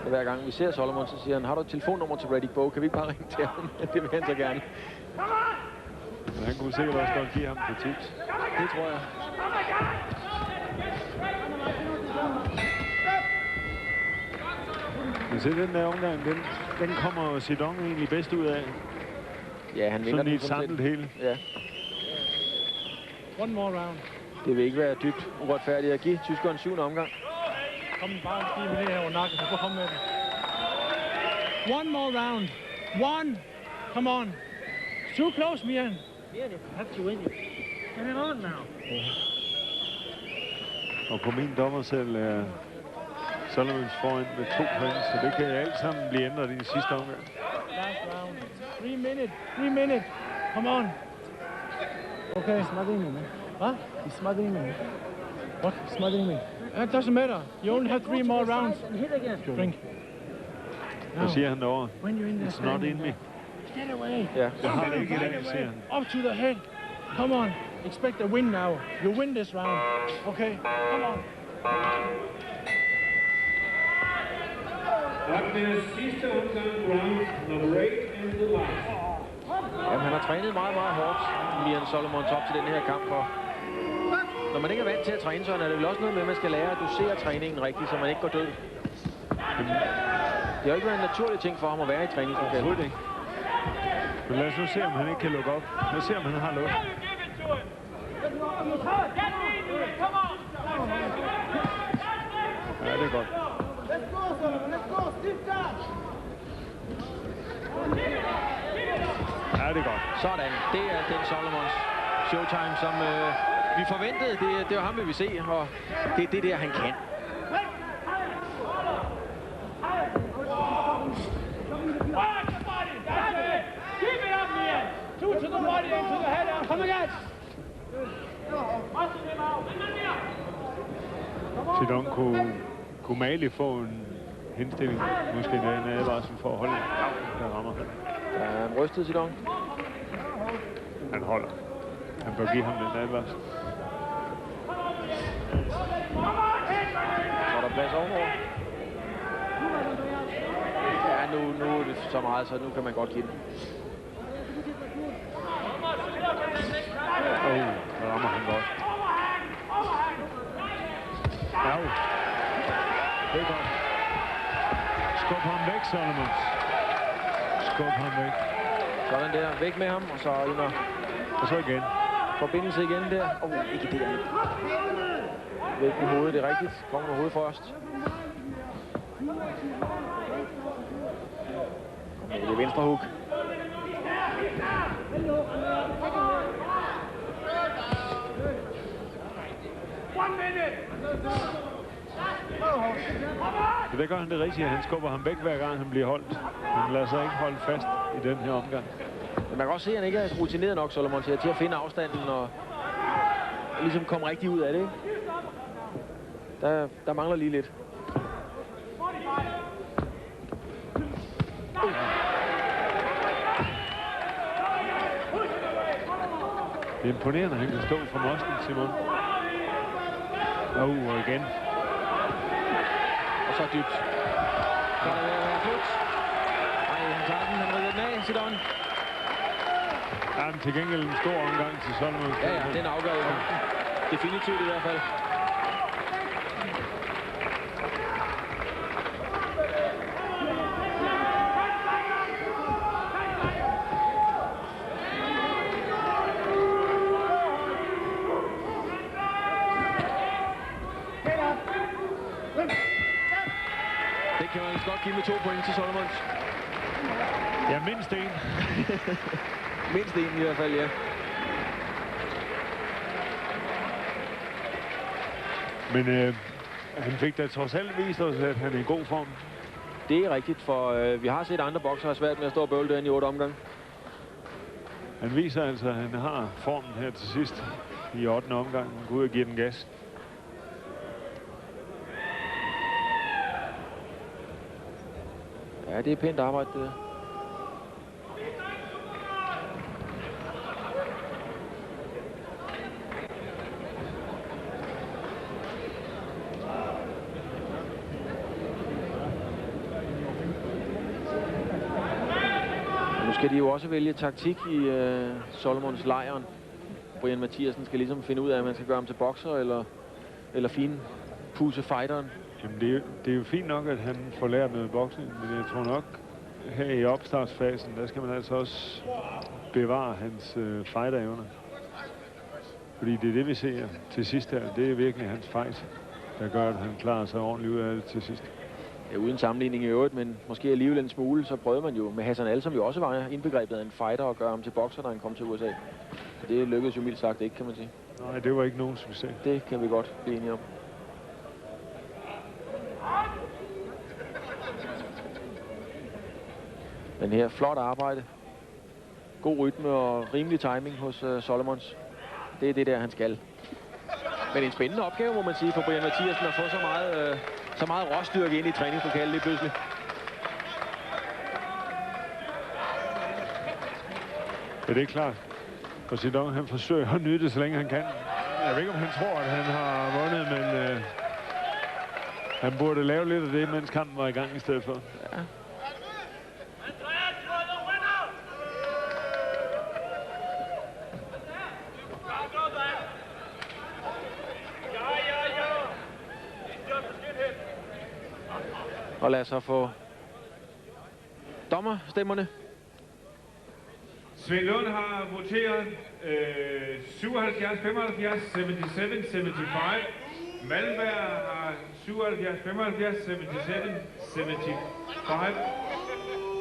Hver gang vi ser Solomon, så siger han, har du et telefonnummer til Reddick Bowe? Kan vi ikke bare ringe til ham? Det vil han så gerne. Men han kunne sikkert også godt give ham på tips. Det tror jeg. Men se, den der omgang, den kommer Zidane egentlig bedst ud af. Ja, han vinder sådan den i et samlet hele. Ja. One more round. Det vil ikke være dybt uretfærdigt at give tyskeren 7. omgang. Kom bare og give mig det her over nakken, så kom med den. One more round. One. Come on. Too close, Mian. Mian, you have to win it. Get it on now. Og på min dommercelle er Solomons foran med 2 point, så det kan alt sammen blive ændret i sidste omgang. Last round. 3 minutes. 3 minutes. Come on. Okay. He's smothering me, man. Huh? He's smothering me. What? Smothering me. It doesn't matter. You only have 3 more rounds. Hit again. Drink. Hvad siger han derovre? When you're in there. It's not in me. Get away. Ja. Det har det ikke i dag, siger han. Up to the head. Come on. Expect a win now. You win this round. Okay. Come on. Agnes sidste omgang, round number 8 and the last. Jamen, han har trænet meget, meget hårdt, Mian Solomons, op til den her kamp. Og når man ikke er vant til at træne, så er det vel også noget med, at man skal lære at dosere træningen rigtigt, så man ikke går død. Det har jo ikke været en naturlig ting for ham at være i træningslokalet. Overhovedet ikke. Men lad os nu se, om han ikke kan lukke op. Lad os se, om han har lukket. Ja, det er godt. Ja, det er godt. Sådan. Det er den Solomons showtime, som vi forventede. Det var ham, vi vil se, og det er det der, han kan. Zidane kunne Mali få en henstilling, måske en advarsel for at holde. Ja, der rammer han. Der er en rystet Zidane. Han holder. Han bør give ham den advarsel. Så er der plads ovenover. Ja, nu er det så meget, så nu kan man godt give den. Der rammer han godt. Ja, det er godt. Skub ham væk, Solomons. Skub ham væk. Sådan der. Væk med ham, og så ind og så igen. Forbindelse igen der. Ikke der. Væk i hovedet, det er rigtigt. Kommer med hovedet først. Det er venstre hook. Så der gør han det rigtigt, at han skubber ham væk, hver gang han bliver holdt. Han lader sig ikke holde fast i den her omgang. Men man kan også se, at han ikke er rutineret nok, Solomon, til at finde afstanden og ligesom komme rigtig ud af det. Der mangler lige lidt. Det er imponerende, at han kan stå fra mosten, Simon. Og igen. Og så dybt. Så er det ved at være slut. Ej, han tager den. Han rider den af, Zidane. Ja, men til gengæld en stor omgang til Solomon. Ja, den afgør jo. Definitivt i hvert fald. Det kan man godt give med 2 point til Solomons. Ja, mindst en. Mindst en i hvert fald, ja. Men han fik da trods alt vist os, at han er i god form. Det er rigtigt, for vi har set andre bokser har svært med at stå og bøvle derinde i 8 omgang. Han viser altså, at han har formen her til sidst i 8. omgang. Han går ud og giver den gas. Ja, det er pænt arbejde, det der. skal de jo også vælge taktik i Solomons lejren. Brian Mathiasen skal ligesom finde ud af, at man skal gøre ham til bokser eller fin puse fighteren. Jamen, det er jo fint nok, at han får lært noget boksning, men jeg tror nok, her i opstartsfasen, der skal man altså også bevare hans fighterevner. Fordi det er det, vi ser til sidst her. Det er virkelig hans fight, der gør, at han klarer sig ordentligt ud af det til sidst. Ja, uden sammenligning i øvrigt, men måske alligevel en smule, så prøvede man jo med Hassan Ali, som jo også var indbegrebet af en fighter, og gøre ham til bokser, da han kom til USA. Det lykkedes jo mildt sagt ikke, kan man sige. Nej, det var ikke nogen succes. Det kan vi godt blive enige om. Men her, flot arbejde. God rytme og rimelig timing hos Solomons. Det er det der, han skal. Men en spændende opgave, må man sige, for Brian Mathiasen at få så meget råstyrke ind i træningslokalet lige pludselig. Ja, det er klart. Og Zidane, han forsøger at nyde det, så længe han kan. Jeg ved ikke, om han tror, at han har vundet, men han burde lave lidt af det, mens kampen var i gang i stedet for. Ja. Og lad os så få dommerstemmerne. Svend Lund har voteret 77, 75, 77, 75. Malmberg har 77, 75, 77, 75.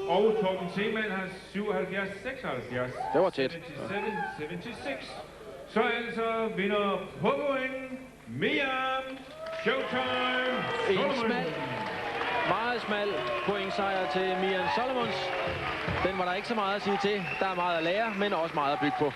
Og Torben Seemann har 77, 76. Det var tæt. 77, 76. Så altså vinder på point Mian Showtime Solomon. Meget smal pointsejr til Mian Solomons. Den var der ikke så meget at sige til. Der er meget at lære, men også meget at bygge på.